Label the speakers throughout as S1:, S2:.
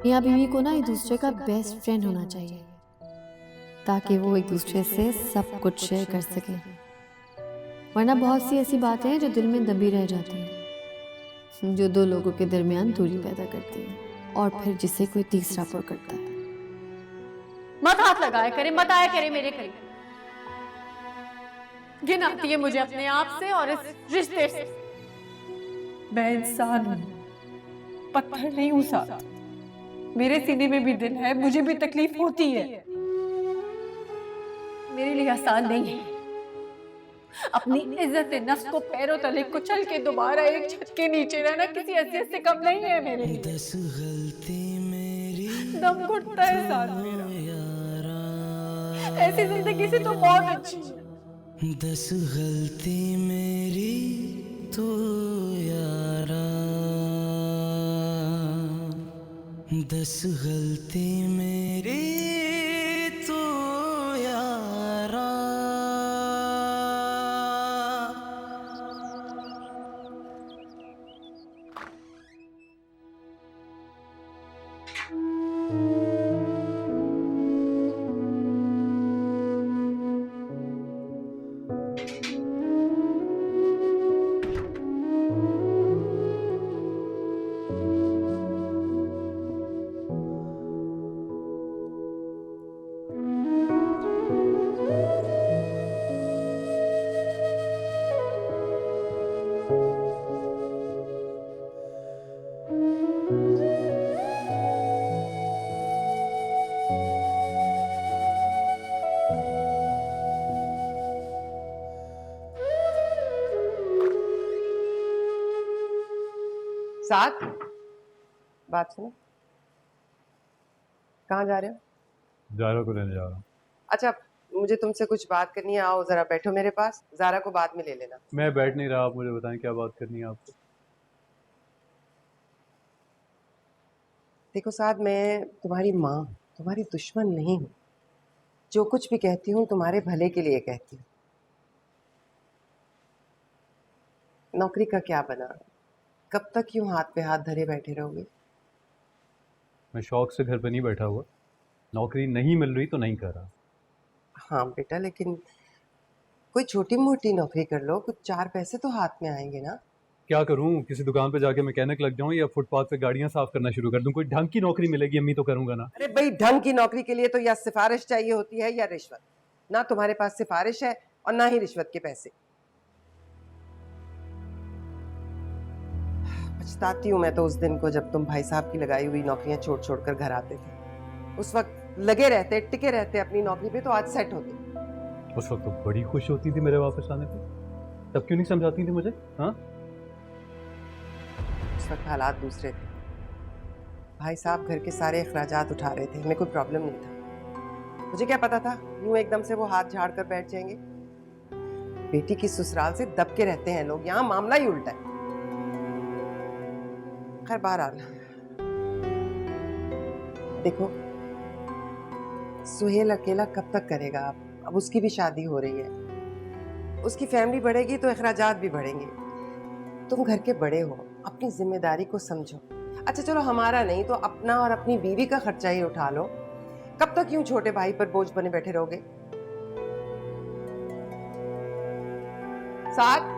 S1: मियाँ बीवी को ना एक दूसरे का बेस्ट फ्रेंड होना चाहिए, ताकि वो एक दूसरे से सब कुछ शेयर कर सके। वरना बहुत सी ऐसी बातें हैं जो दिल में दबी रह जाती हैं, जो दो लोगों के दरमियान दूरी पैदा करती है और फिर जिसे कोई तीसरा पुर करता है।
S2: मत हाथ लगाया करे, मत आया करे मेरे करीब। घिन आती है मुझे अपने आप से और इस रिश्ते से। मैं इंसान हूं, पत्थर नहीं हूं साथ। मेरे सीने में भी दिल है, मुझे भी तकलीफ होती है। मेरे लिए आसान नहीं है अपनी इज्जत नफ्स को पैरों तले कुचल के दोबारा एक छत के नीचे रहना। किसी हैसियत से कम नहीं है मेरे लिए।
S3: 10 गलती मेरी
S2: दम घुटता है साथ मेरा।
S3: यारा,
S2: ऐसी जिंदगी से तो बहुत अच्छी है।
S3: 10 गलती मेरी तो यारा, 10 गलती मेरी तो यारा।
S4: साथ बात सुनो। कहाँ जा रहे हो?
S5: जारा को लेने जा रहा हूँ।
S4: अच्छा, मुझे तुमसे कुछ बात करनी है। आओ जरा बैठो मेरे पास। जारा को बाद में ले लेना।
S5: मैं बैठ नहीं रहा, आप मुझे बताएं क्या बात करनी है आपको।
S4: देखो साथ, मैं तुम्हारी माँ, तुम्हारी दुश्मन नहीं हूँ। जो कुछ भी कहती हूँ तुम्हारे भले के लिए कहती हूँ। नौकरी का क्या बना? कब तक यूं हाथ पे हाथ धरे बैठे रहोगे?
S5: मैं शौक से घर पे नहीं बैठा हुआ, नौकरी नहीं मिल रही तो नहीं कर रहा।
S4: हाँ बेटा, लेकिन कोई छोटी मोटी नौकरी कर लो, कुछ चार पैसे तो हाथ में आएंगे ना।
S5: क्या करूँ, किसी दुकान पे जाके मैकेनिक लग जाऊँ या फुटपाथ पे गाड़ियाँ साफ करना शुरू कर दूँ? कोई ढंग की नौकरी मिलेगी अम्मी तो करूँगा ना।
S4: अरे भाई, ढंग की नौकरी के लिए तो या सिफारिश चाहिए होती है या रिश्वत। ना तुम्हारे पास सिफारिश है और ना ही रिश्वत के पैसे। पछताती हूँ मैं तो उस दिन को जब तुम भाई साहब की लगाई हुई नौकरियां छोड़ छोड़ कर घर आते थे। उस वक्त लगे रहते, टिके रहते अपनी नौकरी पे तो आज सेट होते।
S5: उस वक्त तो बड़ी खुश होती थी मेरे वापस आने पे, तब क्यों नहीं समझाती थी मुझे? हाँ,
S4: उस वक्त हालात दूसरे थे। भाई साहब घर के सारे अखराजात उठा रहे थे, हमें कोई प्रॉब्लम नहीं था। मुझे क्या पता था यूं एकदम से वो हाथ झाड़ कर बैठ जाएंगे। बेटी की ससुराल से दब के रहते हैं लोग, यहाँ मामला ही उल्टा है। खैर बहरहाल, देखो सुहेल अकेला कब तक करेगा? अब उसकी भी शादी हो रही है, उसकी फैमिली बढ़ेगी तो अखराजात भी बढ़ेंगे। तुम घर के बड़े हो, अपनी जिम्मेदारी को समझो। अच्छा चलो, हमारा नहीं तो अपना और अपनी बीवी का खर्चा ही उठा लो। कब तक यूं छोटे भाई पर बोझ बने बैठे रहोगे? साथ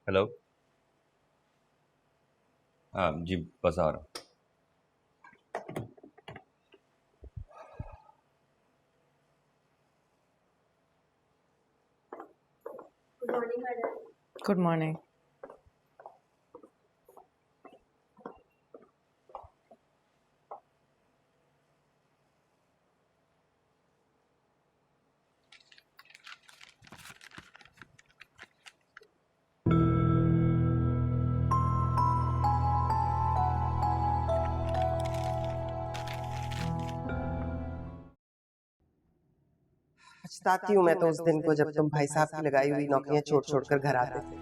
S6: हेलो। हाँ जी, बस आ रहा हूँ।
S2: Good morning.
S4: पछताती हूँ मैं तो उस दिन को जब तुम भाई साहब की लगाई हुई नौकरियां छोड़ छोड़ कर घर आते थे।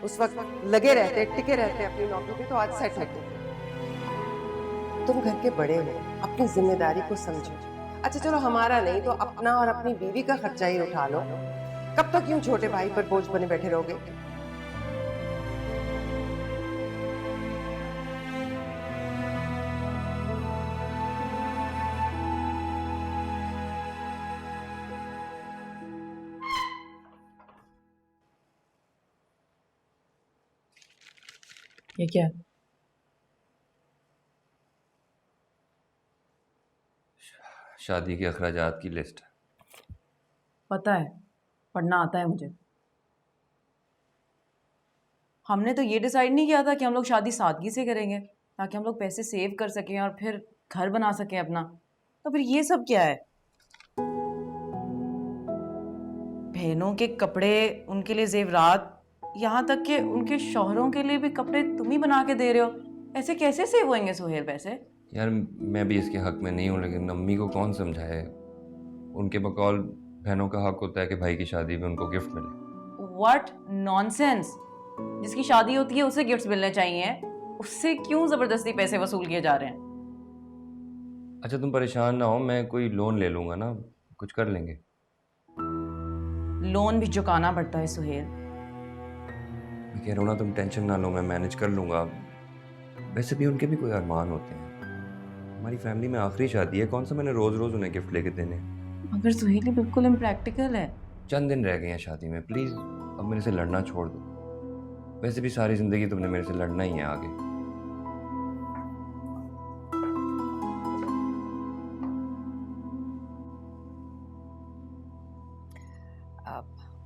S4: उस वक्त लगे रहते, टिके रहते अपनी नौकरी पे, तो आज सेट होते। तुम घर के बड़े हो, अपनी जिम्मेदारी को समझो। अच्छा चलो हमारा नहीं तो अपना और अपनी बीवी का खर्चा ही उठा लो। कब तक यूं छोटे भाई पर बोझ बने बैठे रहोगे?
S2: ये क्या है?
S6: शादी के अखराजात की लिस्ट।
S7: पता है, पढ़ना आता है मुझे। हमने तो ये डिसाइड नहीं किया था कि हम लोग शादी सादगी से करेंगे ताकि हम लोग पैसे सेव कर सकें और फिर घर बना सकें अपना। तो फिर ये सब क्या है? बहनों के कपड़े, उनके लिए जेवरात, यहाँ तक कि उनके शौहरों के लिए भी कपड़े तुम ही बना के दे रहे हो। ऐसे कैसे सेव होंगे सुहेल पैसे? यार
S6: मैं भी इसके हक में नहीं हूँ, लेकिन अम्मी को कौन समझाए। उनके बकौल बहनों का हक होता है कि भाई की शादी में उनको गिफ्ट मिले।
S7: What nonsense! जिसकी शादी होती है उसे गिफ्ट्स मिलने चाहिए, उससे क्यों जबरदस्ती पैसे वसूल किए जा रहे हैं?
S6: अच्छा तुम परेशान ना हो, मैं कोई लोन ले लूंगा ना, कुछ कर लेंगे।
S7: लोन भी चुकाना पड़ता है सुहेल।
S6: मैं कह रहा हूँ ना, तुम टेंशन ना लो, मैं मैनेज कर लूंगा। वैसे भी उनके भी कोई अरमान होते हैं। हमारी फैमिली में आखिरी शादी है, कौन सा मैंने रोज रोज उन्हें गिफ्ट लेके देने।
S7: मगर सुहेल ये बिल्कुल इम्प्रैक्टिकल है।
S6: चंद दिन रह गए हैं शादी में, प्लीज अब मेरे से लड़ना छोड़ दो। वैसे भी सारी जिंदगी तुमने मेरे से लड़ना ही है आगे।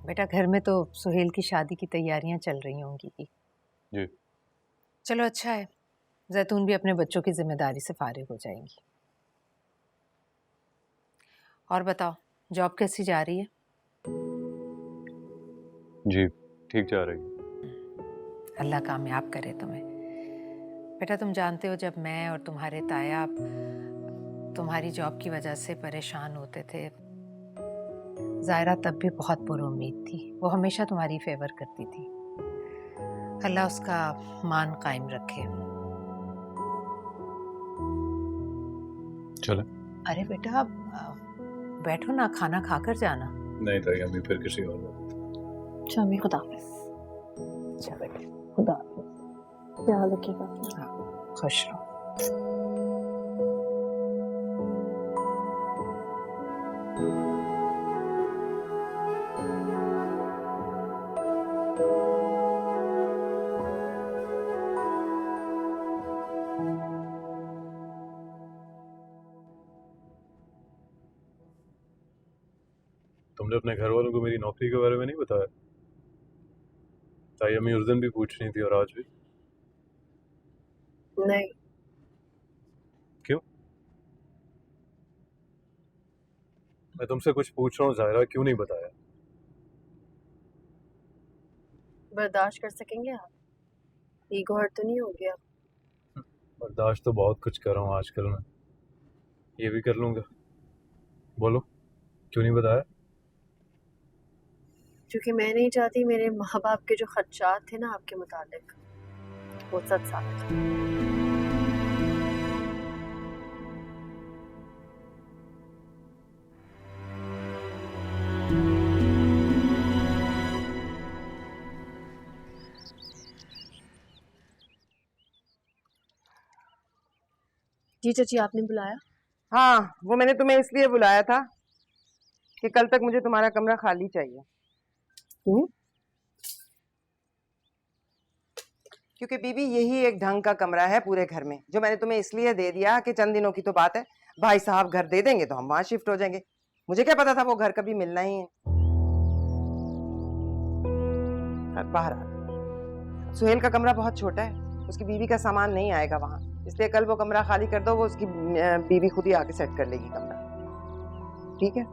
S8: बेटा घर में तो सुहेल की शादी की तैयारियां चल रही होंगी
S5: जी।
S8: चलो अच्छा है, जैतून भी अपने बच्चों की जिम्मेदारी से फारिग हो जाएंगी। और बताओ जॉब कैसी जा रही है?
S5: जी ठीक जा रही है।
S8: अल्लाह कामयाब करे तुम्हें। बेटा तुम जानते हो जब मैं और तुम्हारे ताया तुम्हारी जॉब की वजह से परेशान होते थे, जायरा तब भी बहुत पुरुम्मीद थी। वो हमेशा तुम्हारी फेवर करती थी। अल्लाह उसका मान कायम रखे।
S5: चले।
S8: अरे बेटा बैठो ना, खाना खाकर जाना।
S5: नहीं ताई अम्मी, फिर किसी और वक्त।
S1: अच्छा अम्मी खुदा हाफिज।
S8: अच्छा बेटा
S1: खुदा हाफिज, ख्याल रखिएगा।
S8: हाँ, खुश रहो।
S5: तुमने अपने घर वालों को मेरी नौकरी के बारे में नहीं बताया? ताई अम्मी उस दिन भी पूछ रही थी और आज भी।
S1: नहीं।
S5: क्यों? मैं तुमसे कुछ पूछ रहा हूँ ज़ाहिरा, क्यों नहीं बताया?
S1: बर्दाश्त कर सकेंगे आप? ईगो हर्ट तो नहीं हो गया?
S5: बर्दाश्त तो बहुत कुछ कर रहा हूँ आजकल मैं, ये भी कर लूँगा। बोलो क्यों नहीं बताया?
S1: क्योंकि मैं नहीं चाहती मेरे माँ बाप के जो खदशात थे ना आपके मुतालिक, वो सच साबित हो। जी चाची आपने बुलाया?
S4: हाँ, वो मैंने तुम्हें इसलिए बुलाया था कि कल तक मुझे तुम्हारा कमरा खाली चाहिए। क्योंकि बीबी यही एक ढंग का कमरा है पूरे घर में, जो मैंने तुम्हें इसलिए दे दिया कि चंद दिनों की तो बात है, भाई साहब घर दे देंगे तो हम वहां शिफ्ट हो जाएंगे। मुझे क्या पता था वो घर कभी मिलना ही है। बाहर सुहेल का कमरा बहुत छोटा है, उसकी बीवी का सामान नहीं आएगा वहां, इसलिए कल वो कमरा खाली कर दो, वो उसकी बीवी खुद ही आके सेट कर लेगी कमरा। ठीक है?